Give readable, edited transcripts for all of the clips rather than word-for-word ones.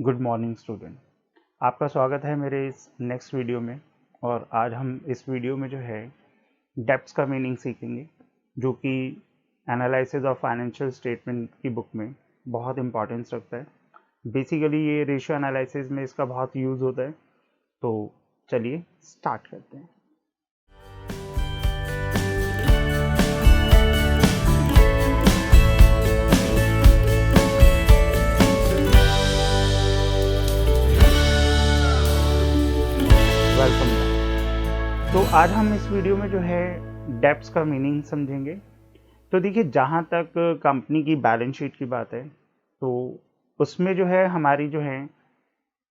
Good morning student. आपका स्वागत है मेरे इस नेक्स्ट वीडियो में। और आज हम इस वीडियो में जो है डेप्थ्स का मीनिंग सीखेंगे, जो कि एनालिसिस ऑफ फाइनेंशियल स्टेटमेंट की बुक में बहुत इंपॉर्टेंस रखता है। बेसिकली ये रेशियो एनालिसिस में इसका बहुत यूज़ होता है। तो चलिए स्टार्ट करते हैं। Welcome back. तो आज हम इस वीडियो में जो है डेप्थ्स का मीनिंग समझेंगे। तो देखिए, जहाँ तक कंपनी की बैलेंस शीट की बात है, तो उसमें जो है हमारी जो है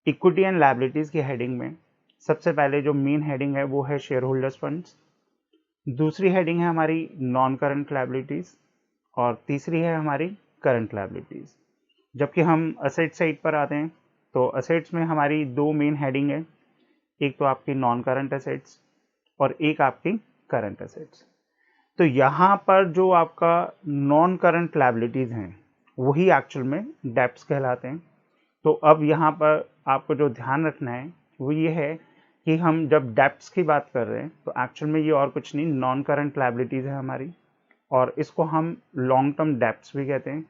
इक्विटी एंड लायबिलिटीज़ की हेडिंग में सबसे पहले जो मेन हेडिंग है वो है शेयर होल्डर्स फंड्स। दूसरी हेडिंग है हमारी नॉन करंट लायबिलिटीज़ और तीसरी है हमारी करंट लायबिलिटीज़। जबकि हम असेट साइड पर आते हैं तो असेट्स में हमारी दो मेन हेडिंग है, एक तो आपकी नॉन करंट एसेट्स और एक आपकी करंट एसेट्स। तो यहाँ पर जो आपका नॉन करंट लायबिलिटीज़ हैं वही एक्चुअल में डेप्ट्स कहलाते हैं। तो अब यहाँ पर आपको जो ध्यान रखना है वो ये है कि हम जब डेप्ट्स की बात कर रहे हैं तो एक्चुअल में ये और कुछ नहीं, नॉन करंट लायबिलिटीज़ है हमारी, और इसको हम लॉन्ग टर्म डेप्ट्स भी कहते हैं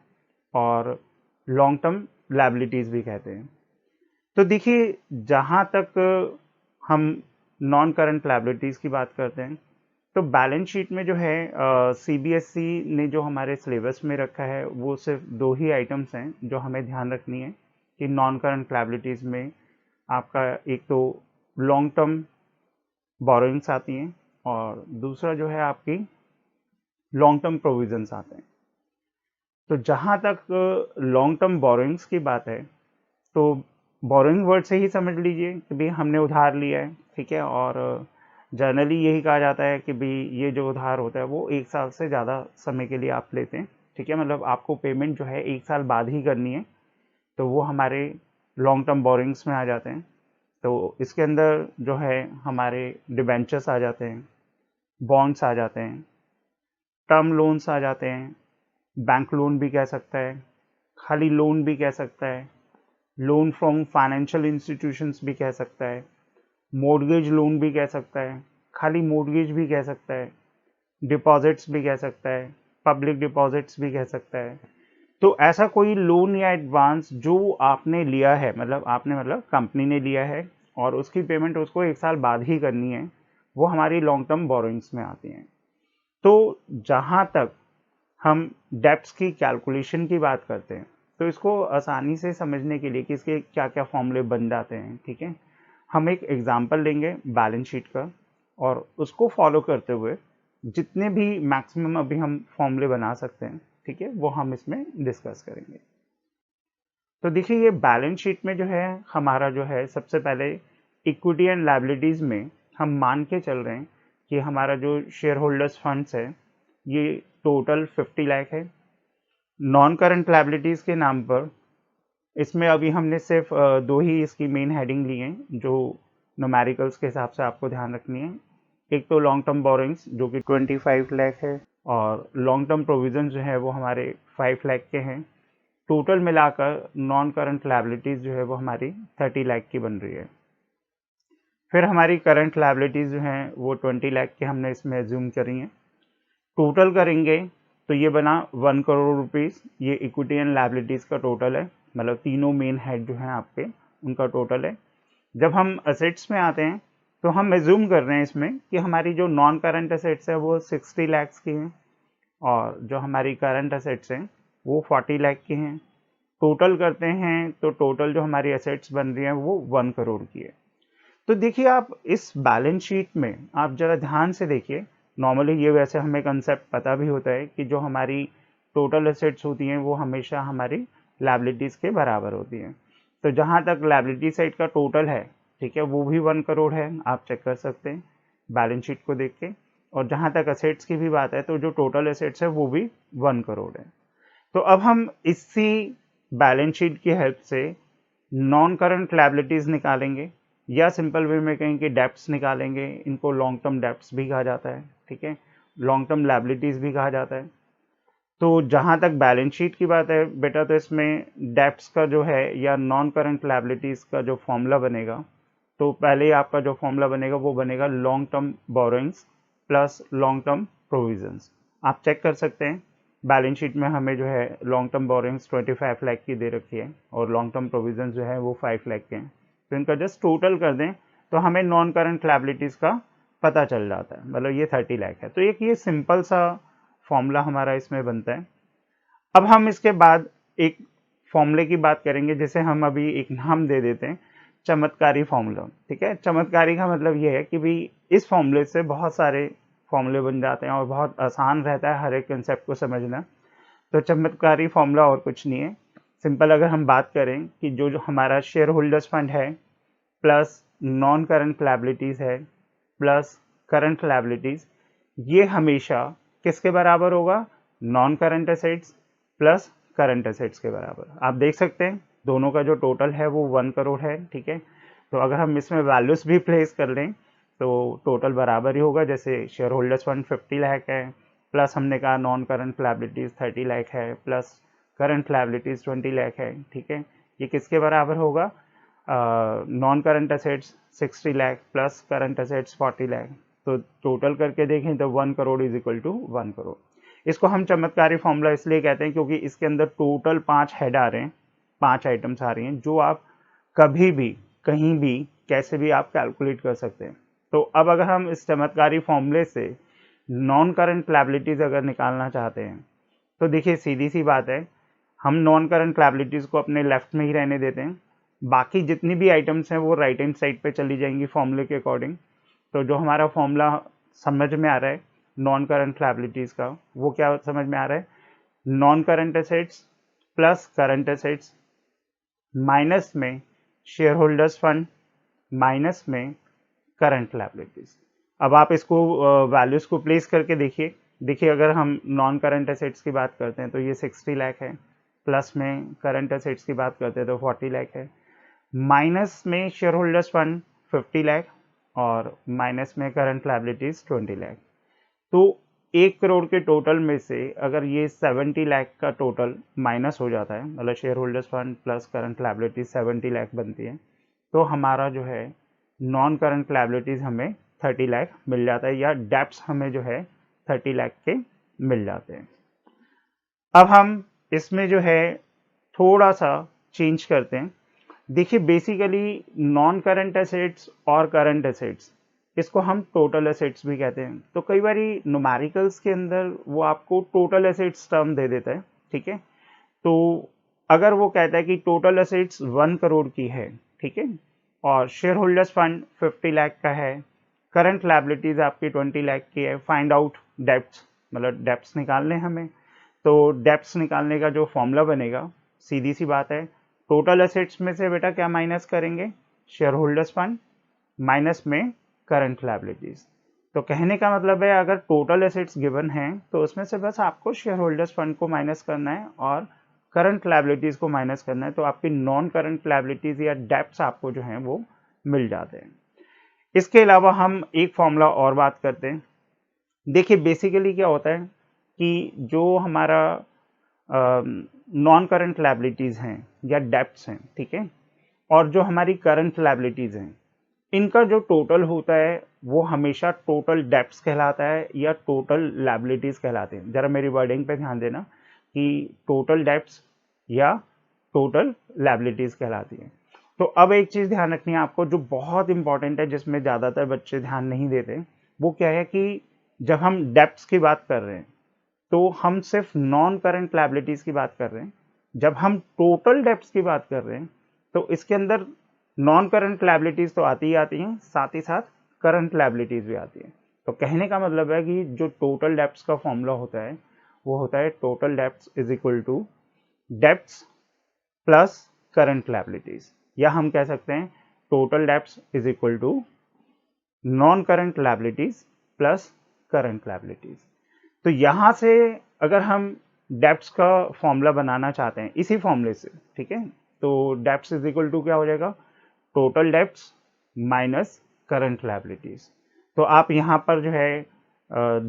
और लॉन्ग टर्म लायबिलिटीज़ भी कहते हैं। तो देखिए, जहाँ तक हम नॉन करंट लायबिलिटीज़ की बात करते हैं तो बैलेंस शीट में जो है सीबीएसई ने जो हमारे सिलेबस में रखा है वो सिर्फ दो ही आइटम्स हैं जो हमें ध्यान रखनी है कि नॉन करंट लायबिलिटीज़ में आपका एक तो लॉन्ग टर्म बोरोइंग्स आती हैं और दूसरा जो है आपकी लॉन्ग टर्म प्रोविजंस आते हैं। तो जहाँ तक लॉन्ग टर्म बोरोइंग्स की बात है तो बोरोइंग वर्ड से ही समझ लीजिए कि भाई हमने उधार लिया है, ठीक है, और जनरली यही कहा जाता है कि भाई ये जो उधार होता है वो 1 साल से ज़्यादा समय के लिए आप लेते हैं, ठीक है, मतलब आपको पेमेंट जो है 1 साल बाद ही करनी है, तो वो हमारे लॉन्ग टर्म बोरिंग्स में आ जाते हैं। तो इसके अंदर जो है हमारे डिबेंचर्स आ जाते हैं, बॉन्ड्स आ जाते हैं, टर्म लोन्स आ जाते हैं, बैंक लोन भी कह सकता है, खाली लोन भी कह सकता है, लोन फ्रॉम फाइनेंशियल इंस्टीट्यूशंस भी कह सकता है, मॉर्गेज लोन भी कह सकता है, खाली मॉर्गेज भी कह सकता है, डिपॉजिट्स भी कह सकता है, पब्लिक डिपॉजिट्स भी कह सकता है। तो ऐसा कोई लोन या एडवांस जो आपने लिया है, मतलब कंपनी ने लिया है और उसकी पेमेंट उसको 1 साल बाद ही करनी है, वो हमारी लॉन्ग टर्म बोरोइंग्स में आती हैं। तो जहाँ तक हम डेप्ट्स की कैलकुलेशन की बात करते हैं तो इसको आसानी से समझने के लिए कि इसके क्या क्या फॉर्मूले बन जाते हैं, ठीक है, हम एक एग्जांपल लेंगे बैलेंस शीट का और उसको फॉलो करते हुए जितने भी मैक्सिमम अभी हम फॉर्मूले बना सकते हैं, ठीक है, वो हम इसमें डिस्कस करेंगे। तो देखिए, ये बैलेंस शीट में जो है हमारा जो है सबसे पहले इक्विटी एंड लायबिलिटीज़ में हम मान के चल रहे हैं कि हमारा जो शेयर होल्डर्स फंड्स है ये टोटल 50 लाख है। नॉन करंट लायबिलिटीज़ के नाम पर इसमें अभी हमने सिर्फ दो ही इसकी मेन हेडिंग ली हैं जो न्यूमेरिकल्स के हिसाब से आपको ध्यान रखनी है। एक तो लॉन्ग टर्म बोरिंग्स जो कि 25 लाख है और लॉन्ग टर्म प्रोविजन जो है वो हमारे 5 लाख के हैं। टोटल मिलाकर नॉन करंट लायबिलिटीज़ जो है वो हमारी 30 लाख की बन रही है। फिर हमारी करंट लायबिलिटीज़ जो हैं वो 20 लाख के हमने इसमें एज्यूम करी हैं। टोटल करेंगे तो ये बना 1 करोड़ रुपीज़। ये इक्विटी एंड लायबिलिटीज़ का टोटल है, मतलब तीनों मेन हेड जो हैं आपके उनका टोटल है। जब हम असेट्स में आते हैं तो हम एज्यूम कर रहे हैं इसमें कि हमारी जो नॉन करंट असेट्स है वो 60 लाख की हैं और जो हमारी करंट असेट्स हैं वो 40 लाख की हैं। टोटल करते हैं तो टोटल जो हमारी असेट्स बन रही हैं वो 1 करोड़ की है। तो देखिए, आप इस बैलेंस शीट में आप ज़रा ध्यान से देखिए। नॉर्मली ये वैसे हमें कंसेप्ट पता भी होता है कि जो हमारी टोटल एसेट्स होती हैं वो हमेशा हमारी लायबिलिटीज़ के बराबर होती हैं। तो जहाँ तक लायबिलिटी साइड का टोटल है, ठीक है, वो भी 1 करोड़ है, आप चेक कर सकते हैं बैलेंस शीट को देख के। और जहाँ तक असेट्स की भी बात है तो जो टोटल एसेट्स है वो भी 1 करोड़ है। तो अब हम इसी बैलेंस शीट की हेल्प से नॉन करंट लायबिलिटीज़ निकालेंगे या सिंपल वे में कहें कि डेप्ट्स निकालेंगे। इनको लॉन्ग टर्म डेप्ट्स भी कहा जाता है, ठीक है, लॉन्ग टर्म लायबिलिटीज़ भी कहा जाता है। तो जहाँ तक बैलेंस शीट की बात है बेटा, तो इसमें डेप्स का जो है या नॉन करंट लायबिलिटीज़ का जो फॉर्मूला बनेगा, तो पहले ही आपका जो फॉर्मूला बनेगा वो बनेगा long term borrowings plus long term provisions. आप चेक कर सकते हैं बैलेंस शीट में हमें जो है लॉन्ग टर्म बोरोइंग्स 25 लाख की दे रखी है और लॉन्ग टर्म प्रोविजंस जो है वो 5 लाख के हैं। तो इनका जस्ट टोटल कर दें तो हमें नॉन करंट लायबिलिटीज़ का पता चल जाता है, मतलब ये 30 लाख है। तो एक ये सिंपल सा फॉर्मूला हमारा इसमें बनता है। अब हम इसके बाद एक फॉर्मूले की बात करेंगे, जैसे हम अभी एक नाम दे देते हैं चमत्कारी फॉर्मूला। ठीक है, चमत्कारी का मतलब ये है कि भाई इस फॉर्मूले से बहुत सारे फॉर्मूले बन जाते हैं और बहुत आसान रहता है हर एक कंसेप्ट को समझना। तो चमत्कारी फॉर्मूला और कुछ नहीं है, सिंपल अगर हम बात करें कि जो जो हमारा शेयर होल्डर्स फंड है प्लस नॉन करंट लायबिलिटीज़ है प्लस करंट लायबिलिटीज़, ये हमेशा किसके बराबर होगा? Non current assets plus current assets के बराबर। आप देख सकते हैं दोनों का जो टोटल है वो 1 करोड़ है। ठीक है, तो अगर हम इसमें वैल्यूज भी प्लेस कर लें तो टोटल बराबर ही होगा। जैसे शेयर होल्डर्स फंड 50 लाख है प्लस हमने कहा नॉन करंट लायबिलिटीज़ 30 लाख है प्लस करंट लायबिलिटीज़ 20 लाख है। ठीक है, ये किसके बराबर होगा? Non current assets 60 lakh plus current assets 40 lakh. तो टोटल करके देखें तो 1 crore is equal to 1 crore. इसको हम चमत्कारी फॉर्मूला इसलिए कहते हैं क्योंकि इसके अंदर टोटल 5 हेड आ रहे हैं, 5 आइटम्स आ रही हैं जो आप कभी भी कहीं भी कैसे भी आप कैलकुलेट कर सकते हैं। तो अब अगर हम इस चमत्कारी फॉर्मूले से नॉन करंट लायबिलिटीज़ अगर निकालना चाहते हैं तो देखिए सीधी सी बात है, हम नॉन करंट लायबिलिटीज़ को अपने लेफ्ट में ही रहने देते हैं, बाकी जितनी भी आइटम्स हैं वो राइट हैंड साइड पे चली जाएंगी फॉर्मूले के अकॉर्डिंग। तो जो हमारा फॉर्मूला समझ में आ रहा है नॉन करंट लायबिलिटीज़ का, वो क्या समझ में आ रहा है? Non current assets plus current assets minus में शेयर होल्डर्स फंड माइनस में करंट लायबिलिटीज़। अब आप इसको वैल्यूज़ को प्लेस करके देखिए अगर हम नॉन करंट एसेट्स की बात करते हैं तो ये 60 लाख है, प्लस में करंट एसेट्स की बात करते हैं तो 40 लाख है, माइनस में शेयर होल्डर्स फंड 50 लाख और माइनस में करंट लायबिलिटीज़ 20 लाख। तो 1 करोड़ के टोटल में से अगर ये 70 लाख का टोटल माइनस हो जाता है, मतलब share holders fund plus current liabilities 70 lakh बनती है, तो हमारा जो है नॉन करंट लायबिलिटीज़ हमें 30 लाख मिल जाता है, या डेप्ट्स हमें जो है 30 लाख के मिल जाते हैं। अब हम इसमें जो है थोड़ा सा चेंज करते हैं। देखिए बेसिकली नॉन करंट एसेट्स और करंट एसेट्स, इसको हम टोटल एसेट्स भी कहते हैं। तो कई बार न्यूमेरिकल्स के अंदर वो आपको टोटल एसेट्स टर्म दे देता है। ठीक है, तो अगर वो कहता है कि टोटल एसेट्स 1 करोड़ की है, ठीक है, और शेयर होल्डर्स फंड 50 लाख का है, करंट लायबिलिटीज आपकी 20 लाख की है, फाइंड आउट डेप्ट्स, मतलब डेप्ट्स निकालने हमें। तो डेप्ट्स निकालने का जो फॉर्मूला बनेगा, सीधी सी बात है, टोटल एसेट्स में से बेटा क्या माइनस करेंगे? शेयर होल्डर्स फंड माइनस में करंट लायबिलिटीज। तो कहने का मतलब है अगर टोटल एसेट्स गिवन हैं तो उसमें से बस आपको शेयर होल्डर्स फंड को माइनस करना है और करंट लायबिलिटीज को माइनस करना है, तो आपकी नॉन करंट लायबिलिटीज या डेप्ट्स आपको जो हैं वो मिल जाते हैं। इसके अलावा हम एक फॉर्मूला और बात करते हैं। देखिए बेसिकली क्या होता है कि जो हमारा नॉन करंट लायबिलिटीज हैं या डेप्ट्स हैं, ठीक है, और जो हमारी करंट लायबिलिटीज हैं, इनका जो टोटल होता है वो हमेशा टोटल डेप्ट्स कहलाता है या टोटल लायबिलिटीज कहलाते हैं। जरा मेरी वर्डिंग पे ध्यान देना कि टोटल डेप्ट्स या टोटल लायबिलिटीज कहलाती है। तो अब एक चीज़ ध्यान रखनी है आपको जो बहुत इंपॉर्टेंट है, जिसमें ज़्यादातर बच्चे ध्यान नहीं देते, वो क्या है कि जब हम डेप्ट्स की बात कर रहे हैं तो हम सिर्फ नॉन करंट लायबिलिटीज की बात कर रहे हैं। जब हम टोटल डेप्ट्स की बात कर रहे हैं तो इसके अंदर नॉन करंट लायबिलिटीज तो आती ही आती हैं, साथ ही साथ करंट लायबिलिटीज भी आती हैं। तो कहने का मतलब है कि जो टोटल डेप्ट्स का फॉर्मूला होता है वो होता है total debts is equal to debts plus current liabilities, या हम कह सकते हैं total debts is equal to non current liabilities plus current liabilities. तो यहां से अगर हम डेप्ट्स का फॉर्मूला बनाना चाहते हैं इसी फॉर्मूले से, ठीक है, तो डेप्ट्स इज इक्वल टू क्या हो जाएगा? Total debts minus current liabilities. तो आप यहाँ पर जो है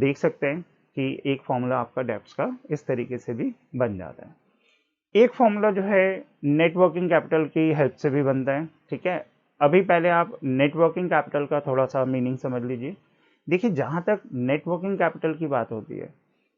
देख सकते हैं कि एक फॉर्मूला आपका डेप्स का इस तरीके से भी बन जाता है। एक फॉर्मूला जो है नेट वर्किंग कैपिटल की हेल्प से भी बनता है, ठीक है। अभी पहले आप नेट वर्किंग कैपिटल का थोड़ा सा मीनिंग समझ लीजिए। देखिए, जहाँ तक नेट वर्किंग कैपिटल की बात होती है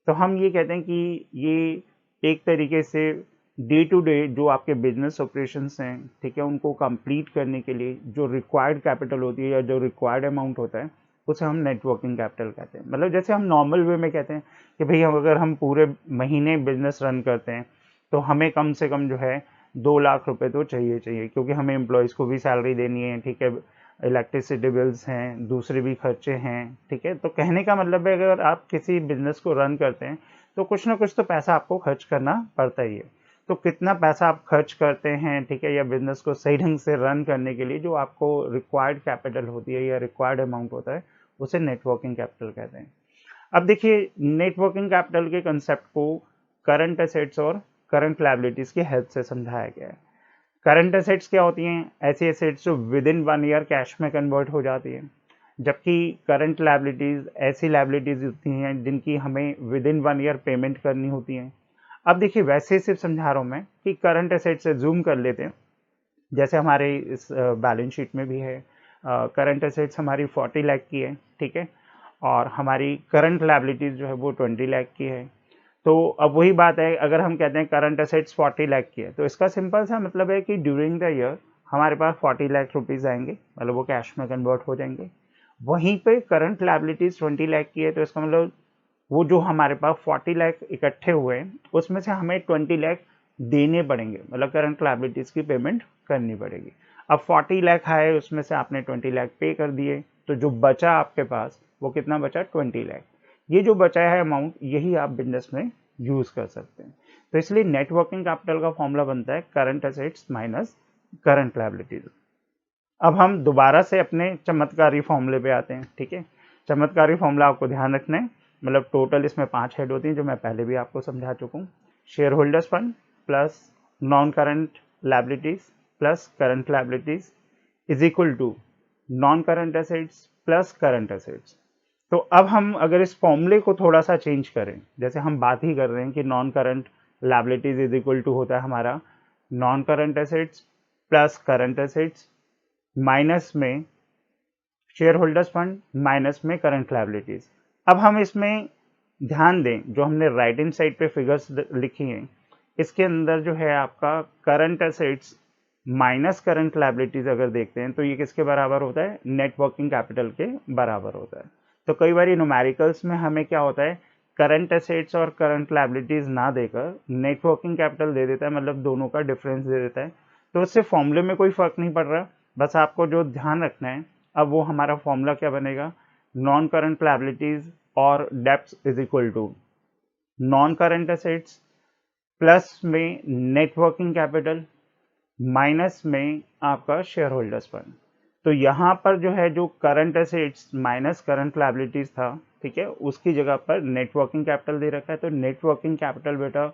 तो हम ये कहते हैं कि ये एक तरीके से डे टू डे जो आपके बिजनेस ऑपरेशंस हैं, ठीक है, उनको कंप्लीट करने के लिए जो रिक्वायर्ड कैपिटल होती है या जो रिक्वायर्ड अमाउंट होता है उसे हम नेट वर्किंग कैपिटल कहते हैं। मतलब जैसे हम नॉर्मल वे में कहते हैं कि भाई अगर हम पूरे महीने बिजनेस रन करते हैं तो हमें कम से कम जो है 2 लाख रुपए तो चाहिए क्योंकि हमें एम्प्लॉयज़ को भी सैलरी देनी है, ठीक है, इलेक्ट्रिसिटी बिल्स हैं, दूसरे भी खर्चे हैं, ठीक है। तो कहने का मतलब है अगर आप किसी बिजनेस को रन करते हैं तो कुछ ना कुछ तो पैसा आपको खर्च करना पड़ता ही है। तो कितना पैसा आप खर्च करते हैं, ठीक है, या बिजनेस को सही ढंग से रन करने के लिए जो आपको रिक्वायर्ड कैपिटल होती है या रिक्वायर्ड अमाउंट होता है उसे नेटवर्किंग कैपिटल कहते हैं। अब देखिए, नेटवर्किंग कैपिटल के कंसेप्ट को करंट एसेट्स और करंट लायबिलिटीज की हेल्प से समझाया गया है। करंट एसेट्स क्या होती हैं? ऐसी एसेट्स जो विद इन 1 ईयर कैश में कन्वर्ट हो जाती है, जबकि करंट लायबिलिटीज ऐसी लायबिलिटीज होती हैं जिनकी हमें विद इन 1 ईयर पेमेंट करनी होती है। अब देखिए, वैसे सिर्फ समझा रहा हूँ मैं कि करंट एसेट से जूम कर लेते हैं, जैसे हमारे इस बैलेंस शीट में भी है। करंट एसेट्स हमारी 40 लाख की है, ठीक है, और हमारी करंट लायबिलिटीज जो है वो 20 लाख की है। तो अब वही बात है, अगर हम कहते हैं करंट एसेट्स 40 लाख की है तो इसका सिंपल सा मतलब है कि ड्यूरिंग द ईयर हमारे पास 40 लाख रुपीज़ आएंगे, मतलब वो कैश में कन्वर्ट हो जाएंगे। वहीं पे करंट लायबिलिटीज 20 लाख की है तो इसका मतलब वो जो हमारे पास 40 लाख इकट्ठे हुए हैं उसमें से हमें 20 लाख देने पड़ेंगे, मतलब करंट लायबिलिटीज की पेमेंट करनी पड़ेगी। अब 40 लाख आए, उसमें से आपने 20 लाख पे कर दिए, तो जो बचा आपके पास वो कितना बचा? 20 लाख। ये जो बचा है अमाउंट, यही आप बिजनेस में यूज कर सकते हैं। तो इसलिए नेट वर्किंग कैपिटल का फॉर्मूला बनता है current assets minus current liabilities. अब हम दोबारा से अपने चमत्कारी फॉर्मूले पे आते हैं, ठीक है। चमत्कारी फॉर्मूला आपको ध्यान रखना है, मतलब टोटल इसमें 5 हेड होती हैं जो मैं पहले भी आपको समझा चुका हूँ। Shareholders fund plus non current liabilities plus current liabilities is equal to non current assets plus current assets. तो अब हम अगर इस फॉर्मूले को थोड़ा सा चेंज करें, जैसे हम बात ही कर रहे हैं कि non current liabilities is equal to होता है हमारा non current assets plus current assets minus में शेयर होल्डर्स फंड माइनस में करंट लायबिलिटीज। अब हम इसमें ध्यान दें, जो हमने राइट हैंड साइड पे फिगर्स लिखी हैं इसके अंदर जो है आपका current assets minus current liabilities अगर देखते हैं तो ये किसके बराबर होता है? नेट वर्किंग कैपिटल के बराबर होता है। तो कई बार न्यूमेरिकल्स में हमें क्या होता है, करंट एसेट्स और करंट लायबिलिटीज ना देकर नेट वर्किंग कैपिटल दे देता है, मतलब दोनों का डिफरेंस दे देता है। तो उससे फॉर्मूले में कोई फर्क नहीं पड़ रहा, बस आपको जो ध्यान रखना है, अब वो हमारा फॉर्मूला क्या बनेगा? नॉन करंट लायबिलिटीज और debts is equal to non current assets plus में नेट वर्किंग कैपिटल माइनस में आपका शेयर होल्डर्स फंड। तो यहाँ पर जो है जो current assets minus current liabilities था, ठीक है, उसकी जगह पर नेट वर्किंग कैपिटल दे रखा है। तो नेट वर्किंग कैपिटल बेटा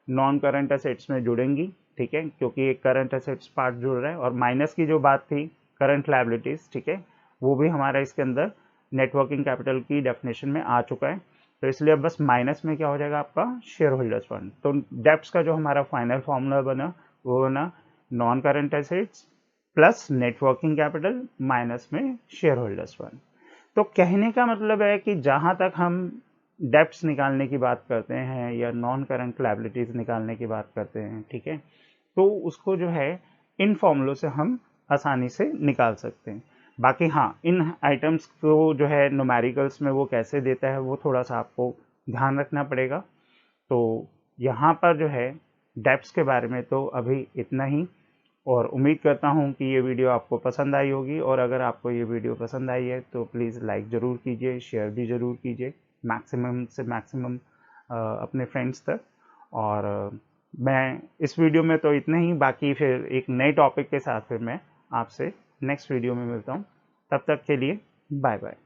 नॉन करंट एसेट्स में जुड़ेंगी, ठीक है, क्योंकि एक करंट एसेट्स पार्ट जुड़ रहा है, और माइनस की जो बात थी करंट लायबिलिटीज, ठीक है, वो भी हमारा इसके अंदर नेट वर्किंग कैपिटल की डेफिनेशन में आ चुका है। तो इसलिए अब बस माइनस में क्या हो जाएगा आपका? Share holders fund. तो डेब्ट्स का जो हमारा फाइनल फॉर्मूला बना वो बना non current assets plus net working capital minus में शेयर होल्डर्स फंड। तो कहने का मतलब है कि जहां तक हम डेब्ट्स निकालने की बात करते हैं या नॉन करंट लायबिलिटीज निकालने की बात करते हैं, ठीक है, तो उसको जो है इन फॉर्मूलों से हम आसानी से निकाल सकते हैं। बाकी हाँ, इन आइटम्स को जो है न्यूमेरिकल्स में वो कैसे देता है वो थोड़ा सा आपको ध्यान रखना पड़ेगा। तो यहाँ पर जो है डेब्ट्स के बारे में तो अभी इतना ही, और उम्मीद करता हूँ कि ये वीडियो आपको पसंद आई होगी। और अगर आपको ये वीडियो पसंद आई है तो प्लीज़ लाइक ज़रूर कीजिए, शेयर भी ज़रूर कीजिए मैक्सिमम से मैक्सिमम अपने फ्रेंड्स तक। और मैं इस वीडियो में तो इतना ही, बाकी फिर एक नए टॉपिक के साथ फिर मैं आपसे नेक्स्ट वीडियो में मिलता हूँ। तब तक के लिए बाय बाय।